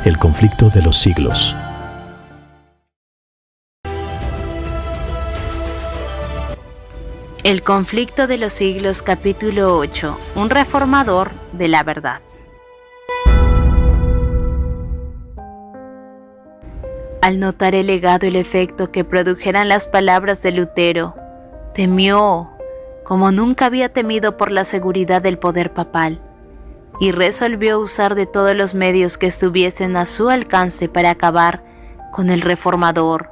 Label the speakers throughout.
Speaker 1: El conflicto de los siglos.
Speaker 2: El conflicto de los siglos, capítulo 8. Un reformador de la verdad. Al notar el legado y el efecto que produjeran las palabras de Lutero, temió, como nunca había temido, por la seguridad del poder papal, y resolvió usar de todos los medios que estuviesen a su alcance para acabar con el reformador,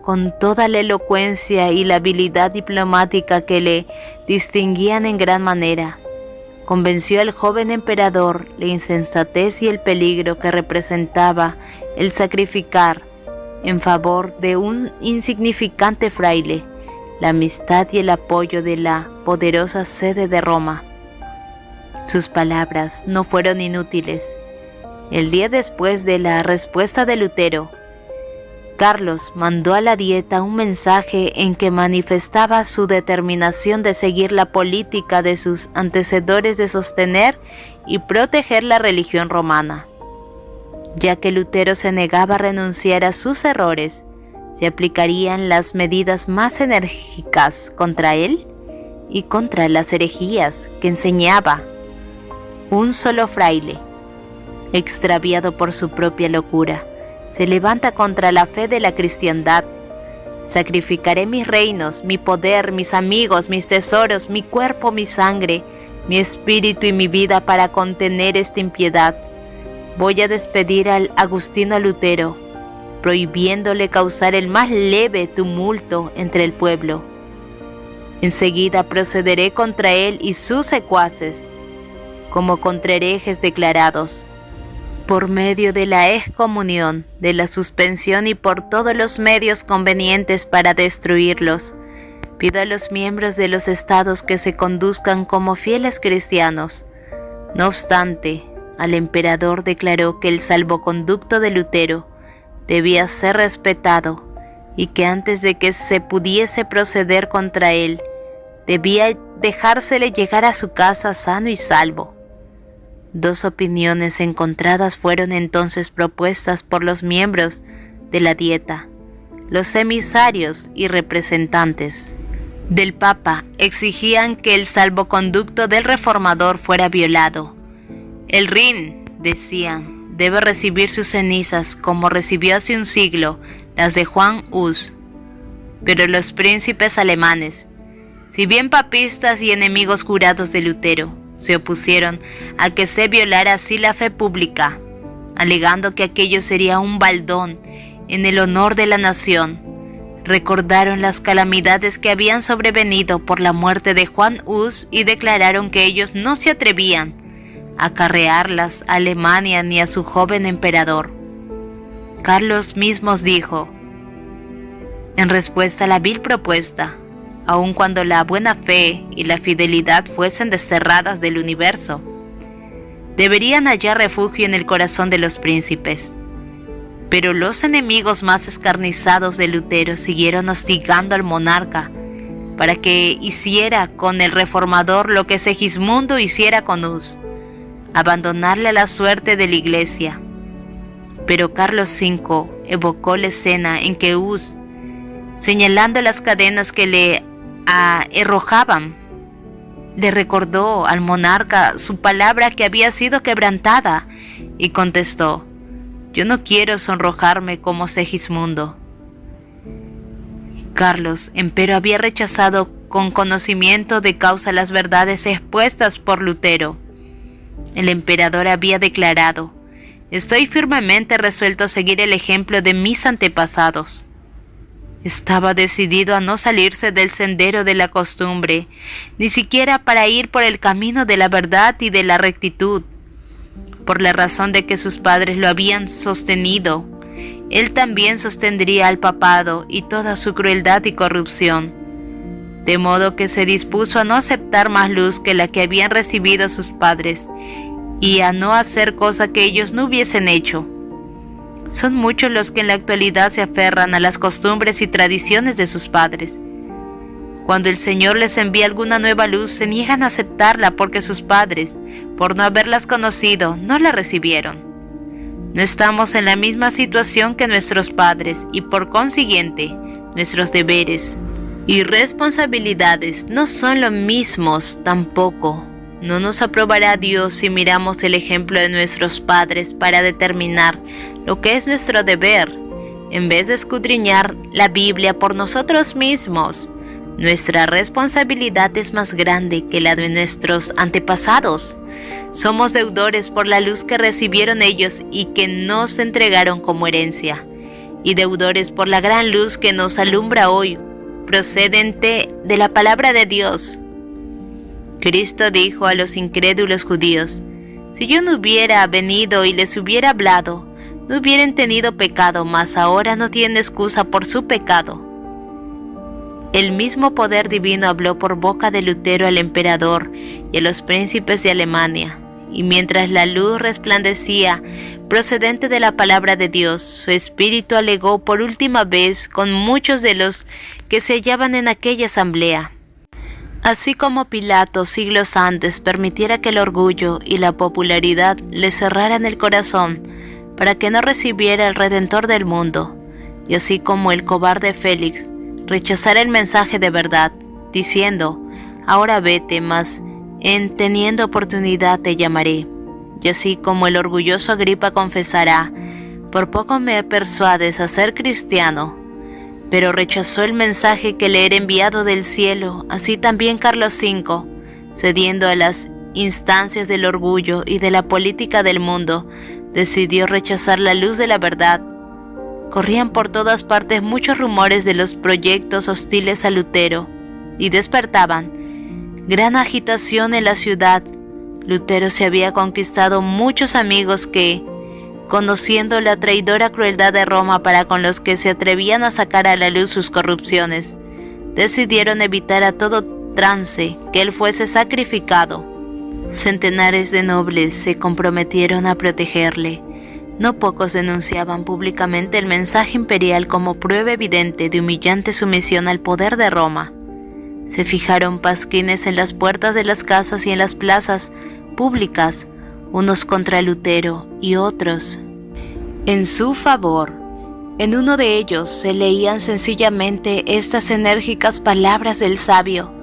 Speaker 2: con toda la elocuencia y la habilidad diplomática que le distinguían en gran manera. Convenció al joven emperador la insensatez y el peligro que representaba el sacrificar en favor de un insignificante fraile la amistad y el apoyo de la poderosa sede de Roma. Sus palabras no fueron inútiles. El día después de la respuesta de Lutero, Carlos mandó a la Dieta un mensaje en que manifestaba su determinación de seguir la política de sus antecesores de sostener y proteger la religión romana. Ya que Lutero se negaba a renunciar a sus errores, se aplicarían las medidas más enérgicas contra él y contra las herejías que enseñaba. Un solo fraile, extraviado por su propia locura, se levanta contra la fe de la cristiandad. Sacrificaré mis reinos, mi poder, mis amigos, mis tesoros, mi cuerpo, mi sangre, mi espíritu y mi vida para contener esta impiedad. Voy a despedir al Agustino Lutero, prohibiéndole causar el más leve tumulto entre el pueblo. Enseguida procederé contra él y sus secuaces, como contra herejes declarados, por medio de la excomunión, de la suspensión y por todos los medios convenientes para destruirlos. Pido a los miembros de los estados que se conduzcan como fieles cristianos. No obstante, al emperador declaró que el salvoconducto de Lutero debía ser respetado y que antes de que se pudiese proceder contra él, debía dejársele llegar a su casa sano y salvo. Dos opiniones encontradas fueron entonces propuestas por los miembros de la Dieta. Los emisarios y representantes del Papa exigían que el salvoconducto del reformador fuera violado. El Rin, decían, debe recibir sus cenizas como recibió hace un siglo las de Juan Hus. Pero los príncipes alemanes, si bien papistas y enemigos jurados de Lutero, se opusieron a que se violara así la fe pública, alegando que aquello sería un baldón en el honor de la nación. Recordaron las calamidades que habían sobrevenido por la muerte de Juan Hus y declararon que ellos no se atrevían a acarrearlas a Alemania ni a su joven emperador. Carlos mismo dijo, en respuesta a la vil propuesta, aun cuando la buena fe y la fidelidad fuesen desterradas del universo, deberían hallar refugio en el corazón de los príncipes. Pero los enemigos más escarnizados de Lutero siguieron hostigando al monarca para que hiciera con el reformador lo que Segismundo hiciera con Hus, abandonarle a la suerte de la iglesia. Pero Carlos V evocó la escena en que Hus, señalando las cadenas que le arrojaban, le recordó al monarca su palabra que había sido quebrantada y contestó, yo no quiero sonrojarme como Segismundo. Carlos, empero, había rechazado con conocimiento de causa las verdades expuestas por Lutero. El emperador había declarado, estoy firmemente resuelto a seguir el ejemplo de mis antepasados. Estaba decidido a no salirse del sendero de la costumbre, ni siquiera para ir por el camino de la verdad y de la rectitud. Por la razón de que sus padres lo habían sostenido, él también sostendría al papado y toda su crueldad y corrupción. De modo que se dispuso a no aceptar más luz que la que habían recibido sus padres y a no hacer cosa que ellos no hubiesen hecho. Son muchos los que en la actualidad se aferran a las costumbres y tradiciones de sus padres. Cuando el Señor les envía alguna nueva luz, se niegan a aceptarla porque sus padres, por no haberlas conocido, no la recibieron. No estamos en la misma situación que nuestros padres y por consiguiente, nuestros deberes y responsabilidades no son los mismos tampoco. No nos aprobará Dios si miramos el ejemplo de nuestros padres para determinar lo que es nuestro deber, en vez de escudriñar la Biblia por nosotros mismos. Nuestra responsabilidad es más grande que la de nuestros antepasados. Somos deudores por la luz que recibieron ellos y que nos entregaron como herencia, y deudores por la gran luz que nos alumbra hoy, procedente de la palabra de Dios. Cristo dijo a los incrédulos judíos: si yo no hubiera venido y les hubiera hablado, no hubieran tenido pecado, mas ahora no tienen excusa por su pecado. El mismo poder divino habló por boca de Lutero al emperador y a los príncipes de Alemania, y mientras la luz resplandecía procedente de la palabra de Dios, su espíritu alegó por última vez con muchos de los que se hallaban en aquella asamblea. Así como Pilato siglos antes permitiera que el orgullo y la popularidad le cerraran el corazón para que no recibiera el Redentor del mundo, y así como el cobarde Félix rechazara el mensaje de verdad, diciendo: ahora vete, mas en teniendo oportunidad te llamaré, y así como el orgulloso Agripa confesará: por poco me persuades a ser cristiano, pero rechazó el mensaje que le era enviado del cielo, así también Carlos V, cediendo a las instancias del orgullo y de la política del mundo, decidió rechazar la luz de la verdad. Corrían por todas partes muchos rumores de los proyectos hostiles a Lutero, y despertaban gran agitación en la ciudad. Lutero se había conquistado muchos amigos que, conociendo la traidora crueldad de Roma para con los que se atrevían a sacar a la luz sus corrupciones, decidieron evitar a todo trance que él fuese sacrificado. Centenares de nobles se comprometieron a protegerle. No pocos denunciaban públicamente el mensaje imperial como prueba evidente de humillante sumisión al poder de Roma. Se fijaron pasquines en las puertas de las casas y en las plazas públicas, unos contra Lutero y otros en su favor. En uno de ellos se leían sencillamente estas enérgicas palabras del sabio: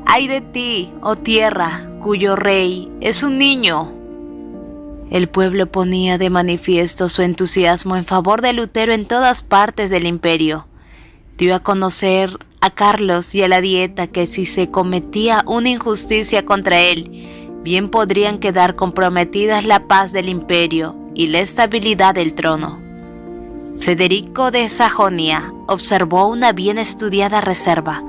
Speaker 2: ¡ay de ti, oh tierra, cuyo rey es un niño! El pueblo ponía de manifiesto su entusiasmo en favor de Lutero en todas partes del imperio. Dio a conocer a Carlos y a la Dieta que si se cometía una injusticia contra él, bien podrían quedar comprometidas la paz del imperio y la estabilidad del trono. Federico de Sajonia observó una bien estudiada reserva,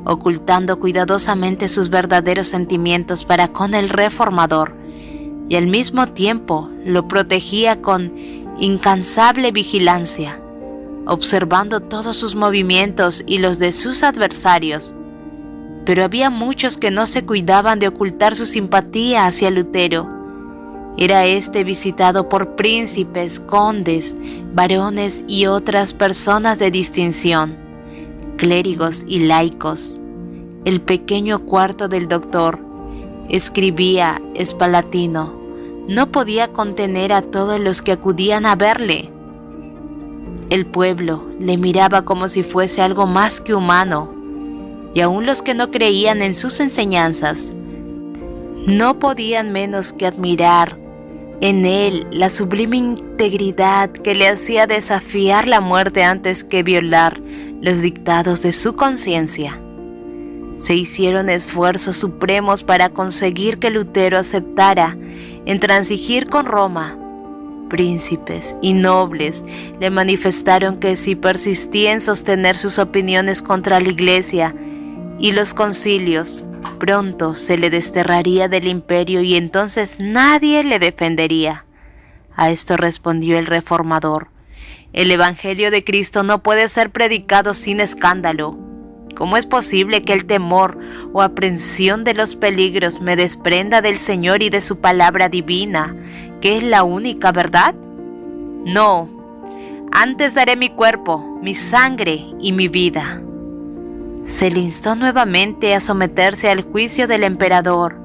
Speaker 2: ocultando cuidadosamente sus verdaderos sentimientos para con el reformador, y al mismo tiempo lo protegía con incansable vigilancia, observando todos sus movimientos y los de sus adversarios. Pero había muchos que no se cuidaban de ocultar su simpatía hacia Lutero. Era éste visitado por príncipes, condes, varones y otras personas de distinción, clérigos y laicos. El pequeño cuarto del doctor, escribía Espalatino, no podía contener a todos los que acudían a verle. El pueblo le miraba como si fuese algo más que humano, y aun los que no creían en sus enseñanzas no podían menos que admirar en él la sublime integridad que le hacía desafiar la muerte antes que violar los dictados de su conciencia. Se hicieron esfuerzos supremos para conseguir que Lutero aceptara intransigir con Roma. Príncipes y nobles le manifestaron que si persistía en sostener sus opiniones contra la Iglesia y los concilios, pronto se le desterraría del imperio y entonces nadie le defendería. A esto respondió el reformador: el Evangelio de Cristo no puede ser predicado sin escándalo. ¿Cómo es posible que el temor o aprensión de los peligros me desprenda del Señor y de su palabra divina, que es la única verdad? No, antes daré mi cuerpo, mi sangre y mi vida. Se le instó nuevamente a someterse al juicio del emperador,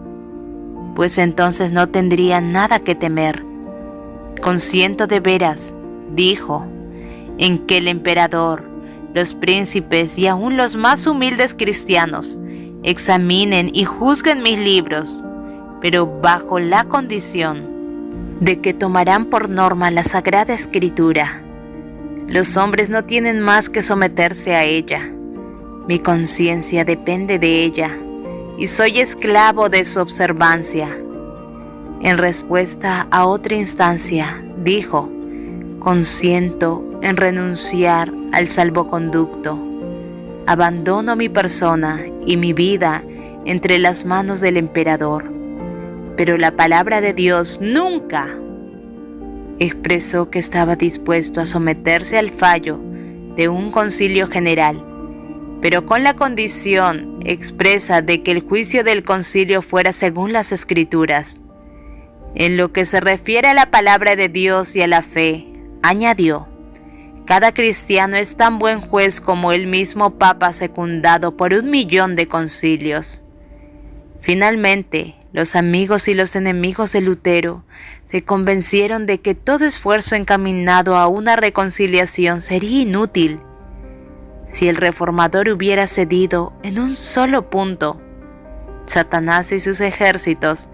Speaker 2: pues entonces no tendría nada que temer. consiento de veras, dijo, en que el emperador, los príncipes y aún los más humildes cristianos examinen y juzguen mis libros, pero bajo la condición de que tomarán por norma la Sagrada Escritura. Los hombres no tienen más que someterse a ella. Mi conciencia depende de ella y soy esclavo de su observancia. En respuesta a otra instancia, dijo, consiento en renunciar al salvoconducto. Abandono mi persona y mi vida entre las manos del emperador. Pero la palabra de Dios nunca expresó que estaba dispuesto a someterse al fallo de un concilio general, pero con la condición expresa de que el juicio del concilio fuera según las Escrituras. En lo que se refiere a la palabra de Dios y a la fe, añadió, cada cristiano es tan buen juez como el mismo Papa secundado por 1.000.000 de concilios. Finalmente, los amigos y los enemigos de Lutero se convencieron de que todo esfuerzo encaminado a una reconciliación sería inútil. Si el reformador hubiera cedido en un solo punto, Satanás y sus ejércitos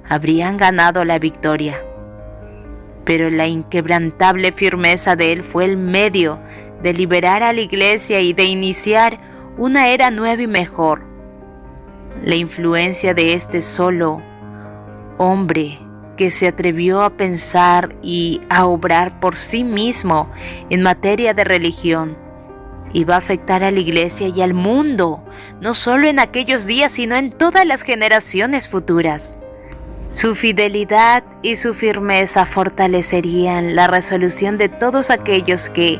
Speaker 2: habrían ganado la victoria. Pero la inquebrantable firmeza de él fue el medio de liberar a la Iglesia y de iniciar una era nueva y mejor. La influencia de este solo hombre que se atrevió a pensar y a obrar por sí mismo en materia de religión iba a afectar a la Iglesia y al mundo, no solo en aquellos días, sino en todas las generaciones futuras. Su fidelidad y su firmeza fortalecerían la resolución de todos aquellos que,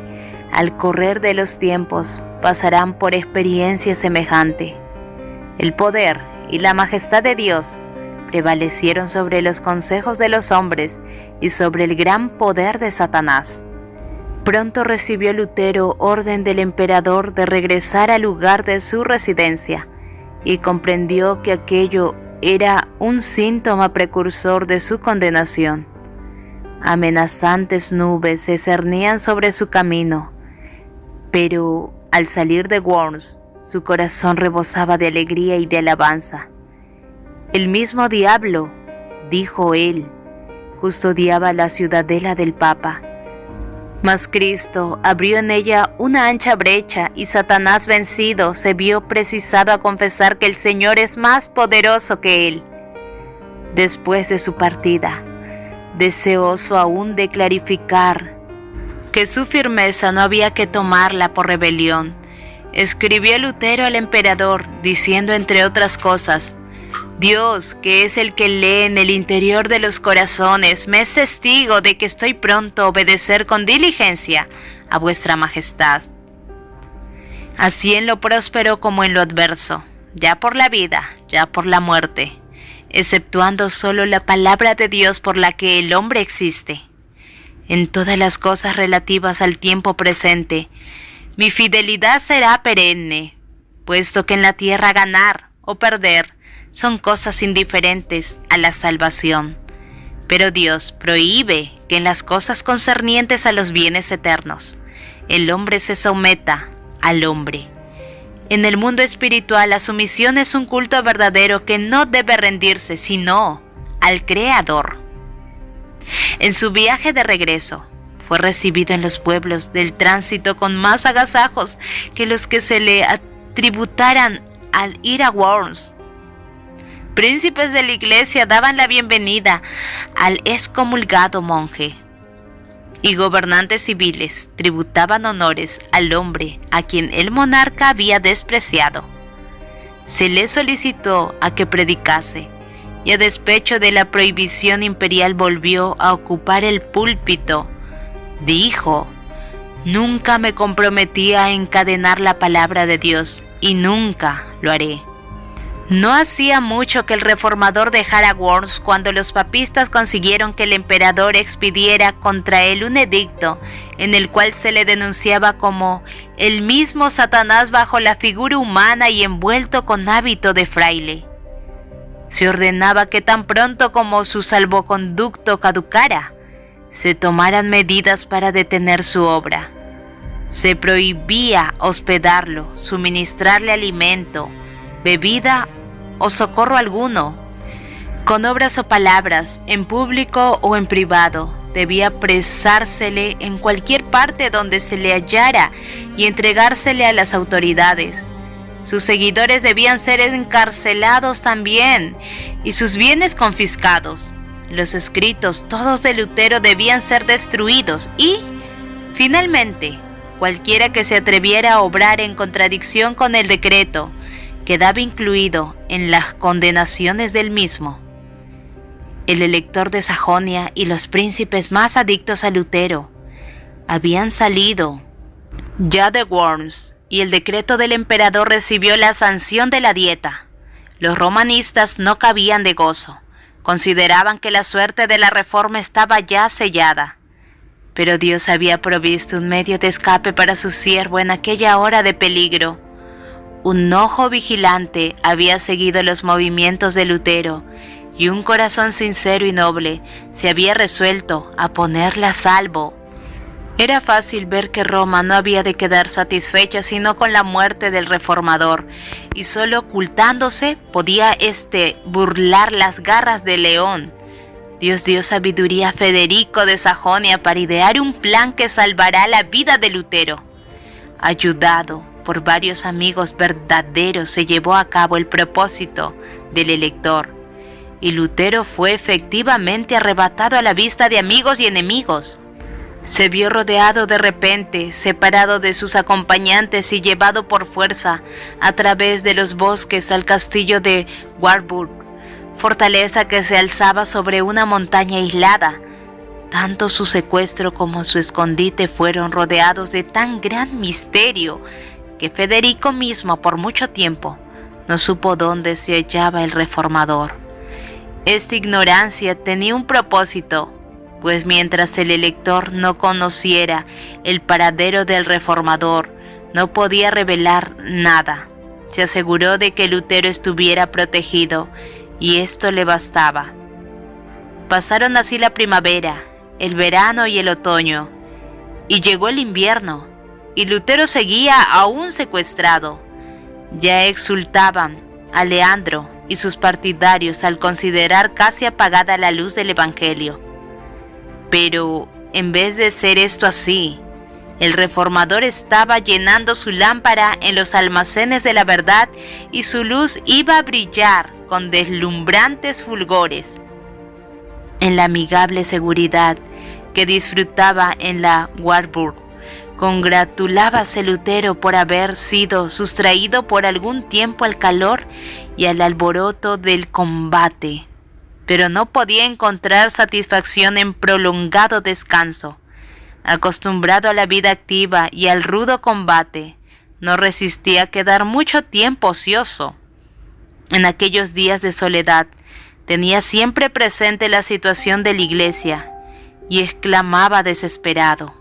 Speaker 2: al correr de los tiempos, pasarán por experiencia semejante. El poder y la majestad de Dios prevalecieron sobre los consejos de los hombres y sobre el gran poder de Satanás. Pronto recibió Lutero orden del emperador de regresar al lugar de su residencia y comprendió que aquello era un síntoma precursor de su condenación. Amenazantes nubes se cernían sobre su camino, pero al salir de Worms, su corazón rebosaba de alegría y de alabanza. El mismo diablo, dijo él, custodiaba la ciudadela del Papa. Mas Cristo abrió en ella una ancha brecha y Satanás vencido se vio precisado a confesar que el Señor es más poderoso que él. Después de su partida, deseoso aún de clarificar que su firmeza no había que tomarla por rebelión, escribió Lutero al emperador diciendo entre otras cosas, Dios, que es el que lee en el interior de los corazones, me es testigo de que estoy pronto a obedecer con diligencia a vuestra majestad. Así en lo próspero como en lo adverso, ya por la vida, ya por la muerte, exceptuando solo la palabra de Dios por la que el hombre existe. En todas las cosas relativas al tiempo presente, mi fidelidad será perenne, puesto que en la tierra ganar o perder son cosas indiferentes a la salvación. Pero Dios prohíbe que en las cosas concernientes a los bienes eternos, el hombre se someta al hombre. En el mundo espiritual, la sumisión es un culto verdadero que no debe rendirse, sino al Creador. En su viaje de regreso, fue recibido en los pueblos del tránsito con más agasajos que los que se le atributaran al ir a Worms. Príncipes de la Iglesia daban la bienvenida al excomulgado monje, y gobernantes civiles tributaban honores al hombre a quien el monarca había despreciado. Se le solicitó a que predicase, y a despecho de la prohibición imperial volvió a ocupar el púlpito. Dijo, nunca me comprometí a encadenar la palabra de Dios, y nunca lo haré. No hacía mucho que el reformador dejara Worms cuando los papistas consiguieron que el emperador expidiera contra él un edicto en el cual se le denunciaba como el mismo Satanás bajo la figura humana y envuelto con hábito de fraile. Se ordenaba que tan pronto como su salvoconducto caducara, se tomaran medidas para detener su obra. Se prohibía hospedarlo, suministrarle alimento, bebida o socorro alguno. Con obras o palabras, en público o en privado, debía apresársele en cualquier parte donde se le hallara y entregársele a las autoridades. Sus seguidores debían ser encarcelados también y sus bienes confiscados. Los escritos, todos de Lutero, debían ser destruidos y, finalmente, cualquiera que se atreviera a obrar en contradicción con el decreto quedaba incluido en las condenaciones del mismo. El elector de Sajonia y los príncipes más adictos a Lutero habían salido ya de Worms y el decreto del emperador recibió la sanción de la dieta. Los romanistas no cabían de gozo, consideraban que la suerte de la reforma estaba ya sellada. Pero Dios había provisto un medio de escape para su siervo en aquella hora de peligro. Un ojo vigilante había seguido los movimientos de Lutero y un corazón sincero y noble se había resuelto a ponerla a salvo. Era fácil ver que Roma no había de quedar satisfecha sino con la muerte del reformador, y solo ocultándose podía burlar las garras del león. Dios dio sabiduría a Federico de Sajonia para idear un plan que salvará la vida de Lutero. Ayudado por varios amigos verdaderos, se llevó a cabo el propósito del elector, y Lutero fue efectivamente arrebatado a la vista de amigos y enemigos. Se vio rodeado de repente, separado de sus acompañantes y llevado por fuerza a través de los bosques al castillo de Wartburg, fortaleza que se alzaba sobre una montaña aislada. Tanto su secuestro como su escondite fueron rodeados de tan gran misterio que Federico mismo por mucho tiempo no supo dónde se hallaba el reformador. Esta ignorancia tenía un propósito, pues mientras el elector no conociera el paradero del reformador, no podía revelar nada. Se aseguró de que Lutero estuviera protegido, y esto le bastaba. Pasaron así la primavera, el verano y el otoño, y llegó el invierno, y Lutero seguía aún secuestrado. Ya exultaban a Leandro y sus partidarios al considerar casi apagada la luz del Evangelio. Pero en vez de ser esto así, el reformador estaba llenando su lámpara en los almacenes de la verdad y su luz iba a brillar con deslumbrantes fulgores. En la amigable seguridad que disfrutaba en la Wartburg, congratulábase Lutero por haber sido sustraído por algún tiempo al calor y al alboroto del combate, pero no podía encontrar satisfacción en prolongado descanso. Acostumbrado a la vida activa y al rudo combate, no resistía a quedar mucho tiempo ocioso. En aquellos días de soledad, tenía siempre presente la situación de la iglesia y exclamaba desesperado: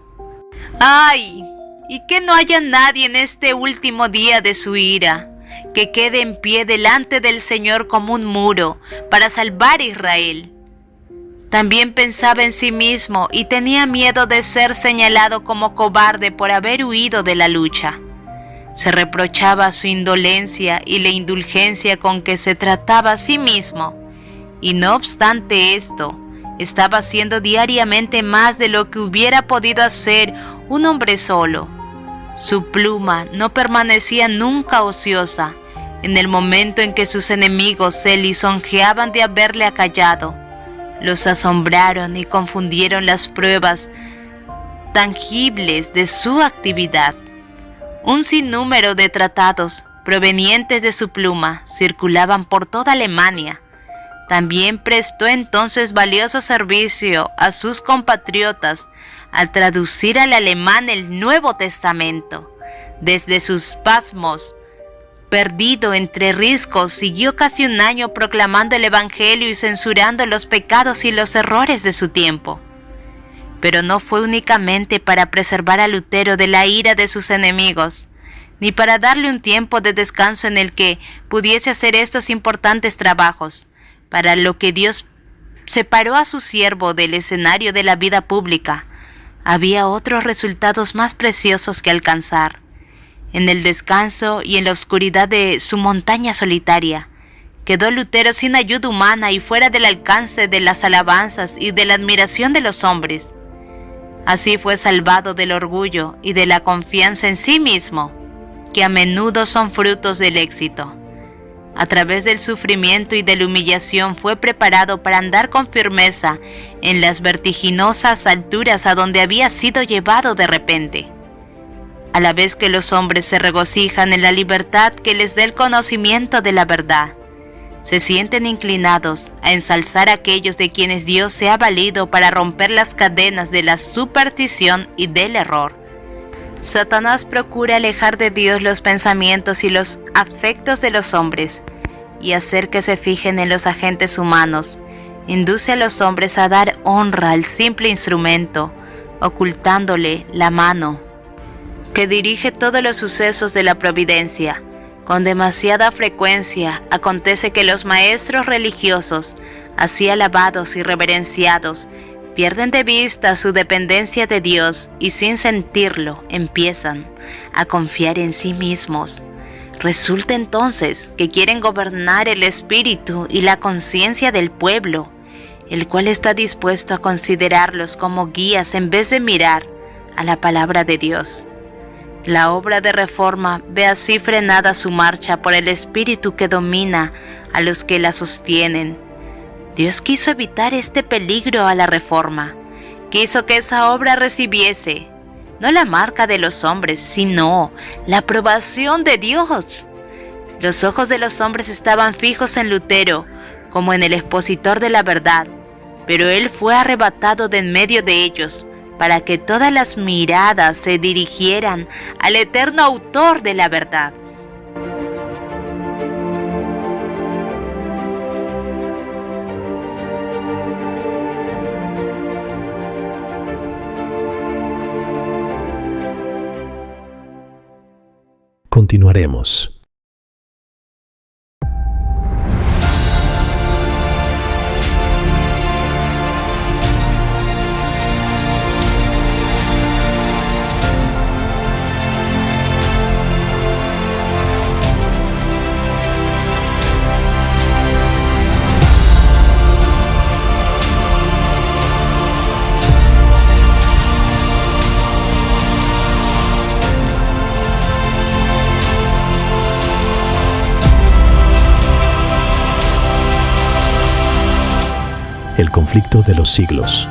Speaker 2: ¡ay! Y que no haya nadie en este último día de su ira, que quede en pie delante del Señor como un muro para salvar a Israel. También pensaba en sí mismo y tenía miedo de ser señalado como cobarde por haber huido de la lucha. Se reprochaba su indolencia y la indulgencia con que se trataba a sí mismo, y no obstante esto, estaba haciendo diariamente más de lo que hubiera podido hacer un hombre solo. Su pluma no permanecía nunca ociosa. En el momento en que sus enemigos se lisonjeaban de haberle acallado, los asombraron y confundieron las pruebas tangibles de su actividad. Un sinnúmero de tratados provenientes de su pluma circulaban por toda Alemania. También prestó entonces valioso servicio a sus compatriotas al traducir al alemán el Nuevo Testamento. Desde sus pasmos, perdido entre riscos, siguió casi un año proclamando el Evangelio y censurando los pecados y los errores de su tiempo. Pero no fue únicamente para preservar a Lutero de la ira de sus enemigos, ni para darle un tiempo de descanso en el que pudiese hacer estos importantes trabajos, para lo que Dios separó a su siervo del escenario de la vida pública, había otros resultados más preciosos que alcanzar. En el descanso y en la oscuridad de su montaña solitaria, quedó Lutero sin ayuda humana y fuera del alcance de las alabanzas y de la admiración de los hombres. Así fue salvado del orgullo y de la confianza en sí mismo, que a menudo son frutos del éxito. A través del sufrimiento y de la humillación fue preparado para andar con firmeza en las vertiginosas alturas a donde había sido llevado de repente. A la vez que los hombres se regocijan en la libertad que les da el conocimiento de la verdad, se sienten inclinados a ensalzar a aquellos de quienes Dios se ha valido para romper las cadenas de la superstición y del error. Satanás procura alejar de Dios los pensamientos y los afectos de los hombres y hacer que se fijen en los agentes humanos. Induce a los hombres a dar honra al simple instrumento, ocultándole la mano que dirige todos los sucesos de la providencia. Con demasiada frecuencia acontece que los maestros religiosos, así alabados y reverenciados, pierden de vista su dependencia de Dios y sin sentirlo empiezan a confiar en sí mismos. Resulta entonces que quieren gobernar el espíritu y la conciencia del pueblo, el cual está dispuesto a considerarlos como guías en vez de mirar a la palabra de Dios. La obra de reforma ve así frenada su marcha por el espíritu que domina a los que la sostienen. Dios quiso evitar este peligro a la reforma. Quiso que esa obra recibiese, no la marca de los hombres, sino la aprobación de Dios. Los ojos de los hombres estaban fijos en Lutero, como en el expositor de la verdad, pero él fue arrebatado de en medio de ellos, para que todas las miradas se dirigieran al eterno autor de la verdad.
Speaker 1: Continuaremos. El conflicto de los siglos.